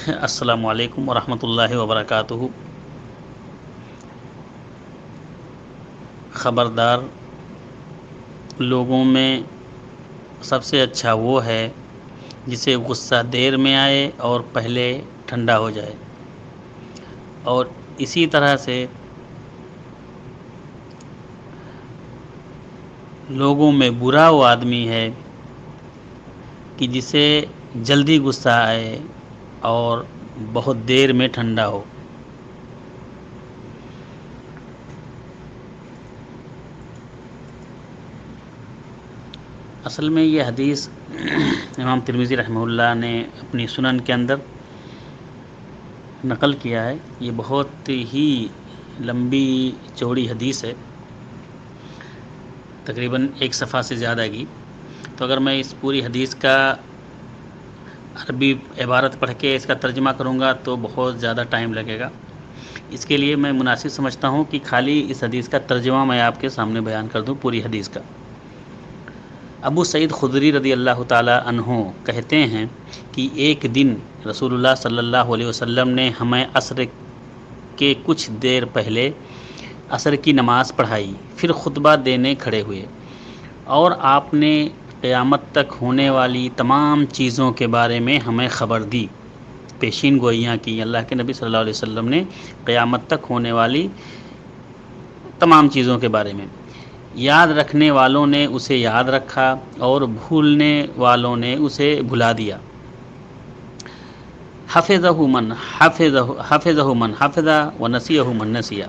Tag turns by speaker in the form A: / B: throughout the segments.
A: السلام علیکم ورحمۃ اللہ وبرکاتہ۔ خبردار، لوگوں میں سب سے اچھا وہ ہے جسے غصہ دیر میں آئے اور پہلے ٹھنڈا ہو جائے، اور اسی طرح سے لوگوں میں برا وہ آدمی ہے کہ جسے جلدی غصہ آئے اور بہت دیر میں ٹھنڈا ہو۔ اصل میں یہ حدیث امام ترمذی رحمہ اللہ نے اپنی سنن کے اندر نقل کیا ہے۔ یہ بہت ہی لمبی چوڑی حدیث ہے، تقریباً ایک صفحہ سے زیادہ کی۔ تو اگر میں اس پوری حدیث کا عربی عبارت پڑھ کے اس کا ترجمہ کروں گا تو بہت زیادہ ٹائم لگے گا۔ اس کے لیے میں مناسب سمجھتا ہوں کہ خالی اس حدیث کا ترجمہ میں آپ کے سامنے بیان کر دوں، پوری حدیث کا۔ ابو سعید خدری رضی اللہ تعالی عنہ کہتے ہیں کہ ایک دن رسول اللہ صلی اللہ علیہ وسلم نے ہمیں عصر کے کچھ دیر پہلے عصر کی نماز پڑھائی، پھر خطبہ دینے کھڑے ہوئے، اور آپ نے قیامت تک ہونے والی تمام چیزوں کے بارے میں ہمیں خبر دی، پیشین گوئیاں کی۔ اللہ کے نبی صلی اللہ علیہ وسلم نے قیامت تک ہونے والی تمام چیزوں کے بارے میں۔ یاد رکھنے والوں نے اسے یاد رکھا اور بھولنے والوں نے اسے بھلا دیا۔ حفظہ من حفظ ونسیہ من نسیہ۔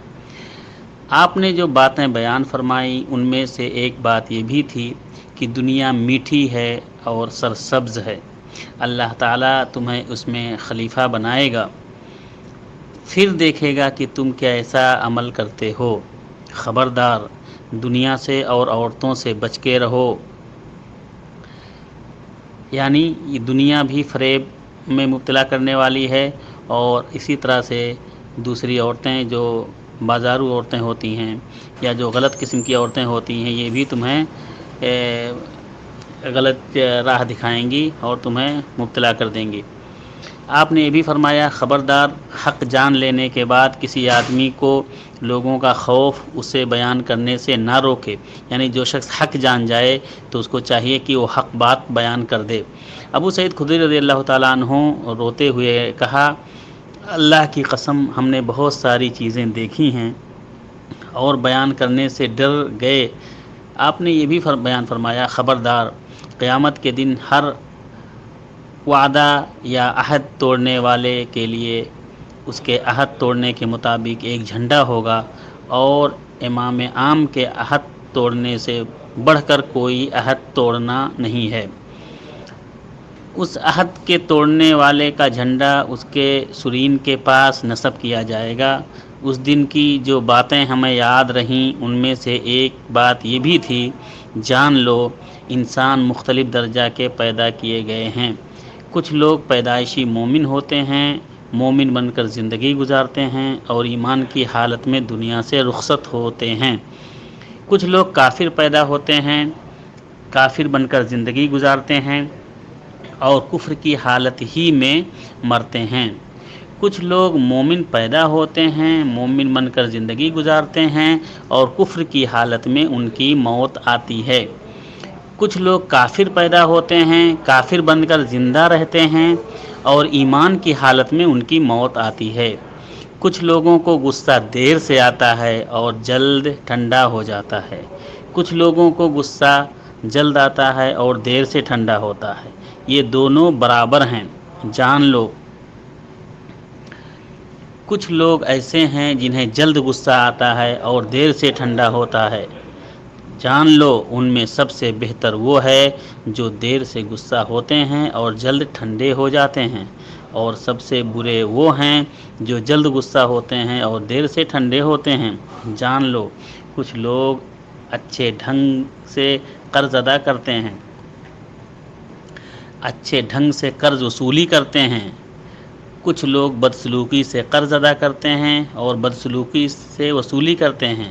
A: آپ نے جو باتیں بیان فرمائیں ان میں سے ایک بات یہ بھی تھی کہ دنیا میٹھی ہے اور سرسبز ہے، اللہ تعالیٰ تمہیں اس میں خلیفہ بنائے گا، پھر دیکھے گا کہ تم کیسا عمل کرتے ہو۔ خبردار، دنیا سے اور عورتوں سے بچ کے رہو۔ یعنی یہ دنیا بھی فریب میں مبتلا کرنے والی ہے، اور اسی طرح سے دوسری عورتیں جو بازارو عورتیں ہوتی ہیں یا جو غلط قسم کی عورتیں ہوتی ہیں، یہ بھی تمہیں غلط راہ دکھائیں گی اور تمہیں مبتلا کر دیں گی۔ آپ نے یہ بھی فرمایا، خبردار، حق جان لینے کے بعد کسی آدمی کو لوگوں کا خوف اسے بیان کرنے سے نہ روکے۔ یعنی جو شخص حق جان جائے تو اس کو چاہیے کہ وہ حق بات بیان کر دے۔ ابو سعید خدری رضی اللہ تعالیٰ عنہ روتے ہوئے کہا، اللہ کی قسم، ہم نے بہت ساری چیزیں دیکھی ہیں اور بیان کرنے سے ڈر گئے۔ آپ نے یہ بھی بیان فرمایا، خبردار، قیامت کے دن ہر وعدہ یا عہد توڑنے والے کے لیے اس کے عہد توڑنے کے مطابق ایک جھنڈا ہوگا، اور امام عام کے عہد توڑنے سے بڑھ کر کوئی عہد توڑنا نہیں ہے۔ اس عہد کے توڑنے والے کا جھنڈا اس کے سرین کے پاس نصب کیا جائے گا۔ اس دن کی جو باتیں ہمیں یاد رہیں ان میں سے ایک بات یہ بھی تھی، جان لو انسان مختلف درجہ کے پیدا کیے گئے ہیں۔ کچھ لوگ پیدائشی مومن ہوتے ہیں، مومن بن کر زندگی گزارتے ہیں اور ایمان کی حالت میں دنیا سے رخصت ہوتے ہیں۔ کچھ لوگ کافر پیدا ہوتے ہیں، کافر بن کر زندگی گزارتے ہیں اور کفر کی حالت ہی میں مرتے ہیں۔ کچھ لوگ مومن پیدا ہوتے ہیں، مومن بن کر زندگی گزارتے ہیں اور کفر کی حالت میں ان کی موت آتی ہے۔ کچھ لوگ کافر پیدا ہوتے ہیں، کافر بن کر زندہ رہتے ہیں اور ایمان کی حالت میں ان کی موت آتی ہے۔ کچھ لوگوں کو غصہ دیر سے آتا ہے اور جلد ٹھنڈا ہو جاتا ہے۔ کچھ لوگوں کو غصہ جلد آتا ہے اور دیر سے ٹھنڈا ہوتا ہے۔ یہ دونوں برابر ہیں، جان لو۔ کچھ لوگ ایسے ہیں جنہیں جلد غصہ آتا ہے اور دیر سے ٹھنڈا ہوتا ہے، جان لو ان میں سب سے بہتر وہ ہے جو دیر سے غصہ ہوتے ہیں اور جلد ٹھنڈے ہو جاتے ہیں، اور سب سے برے وہ ہیں جو جلد غصہ ہوتے ہیں اور دیر سے ٹھنڈے ہوتے ہیں۔ جان لو کچھ لوگ اچھے ڈھنگ سے قرض ادا کرتے ہیں، اچھے ڈھنگ سے قرض وصولی کرتے ہیں۔ کچھ لوگ بدسلوکی سے قرض ادا کرتے ہیں اور بدسلوکی سے وصولی کرتے ہیں۔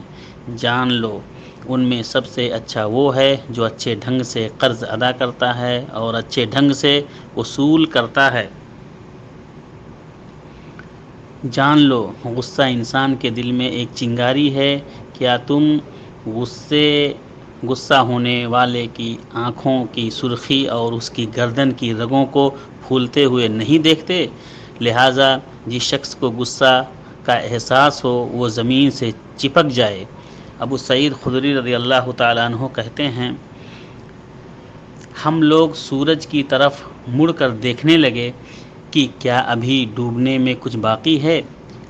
A: جان لو ان میں سب سے اچھا وہ ہے جو اچھے ڈھنگ سے قرض ادا کرتا ہے اور اچھے ڈھنگ سے وصول کرتا ہے۔ جان لو غصہ انسان کے دل میں ایک چنگاری ہے، کیا تم غصہ ہونے والے کی آنکھوں کی سرخی اور اس کی گردن کی رگوں کو پھولتے ہوئے نہیں دیکھتے؟ لہٰذا جس شخص کو غصہ کا احساس ہو وہ زمین سے چپک جائے۔ ابو سعید خدری رضی اللہ تعالیٰ عنہ کہتے ہیں، ہم لوگ سورج کی طرف مڑ کر دیکھنے لگے کہ کیا ابھی ڈوبنے میں کچھ باقی ہے؟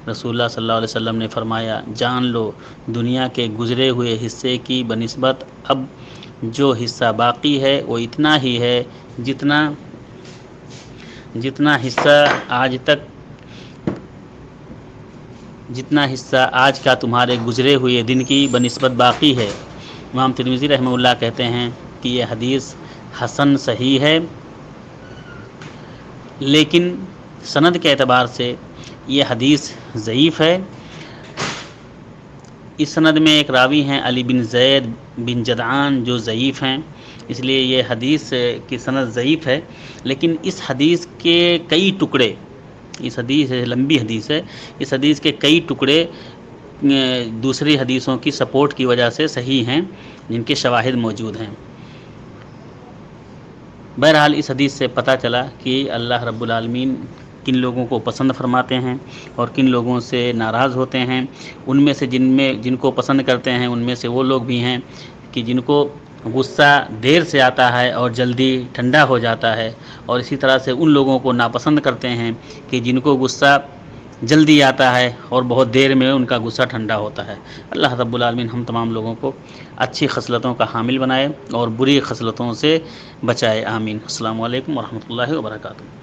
A: رسول اللہ صلی اللہ علیہ وسلم نے فرمایا، جان لو دنیا کے گزرے ہوئے حصے کی بنسبت اب جو حصہ باقی ہے وہ اتنا ہی ہے جتنا حصہ آج کا تمہارے گزرے ہوئے دن کی بنسبت باقی ہے۔ امام ترمذی رحمہ اللہ کہتے ہیں کہ یہ حدیث حسن صحیح ہے، لیکن سند کے اعتبار سے یہ حدیث ضعیف ہے۔ اس سند میں ایک راوی ہیں علی بن زید بن جدعان جو ضعیف ہیں، اس لیے یہ حدیث کی سند ضعیف ہے۔ لیکن اس حدیث کے کئی ٹکڑے، اس حدیث لمبی حدیث ہے، اس حدیث کے کئی ٹکڑے دوسری حدیثوں کی سپورٹ کی وجہ سے صحیح ہیں، جن کے شواہد موجود ہیں۔ بہرحال اس حدیث سے پتہ چلا کہ اللہ رب العالمین کن لوگوں کو پسند فرماتے ہیں اور کن لوگوں سے ناراض ہوتے ہیں۔ ان میں سے جن کو پسند کرتے ہیں ان میں سے وہ لوگ بھی ہیں کہ جن کو غصہ دیر سے آتا ہے اور جلدی ٹھنڈا ہو جاتا ہے، اور اسی طرح سے ان لوگوں کو ناپسند کرتے ہیں کہ جن کو غصہ جلدی آتا ہے اور بہت دیر میں ان کا غصہ ٹھنڈا ہوتا ہے۔ اللہ رب العالمین ہم تمام لوگوں کو اچھی خصلتوں کا حامل بنائے اور بری خصلتوں سے بچائے، آمین۔ السلام علیکم ورحمۃ اللہ وبرکاتہ۔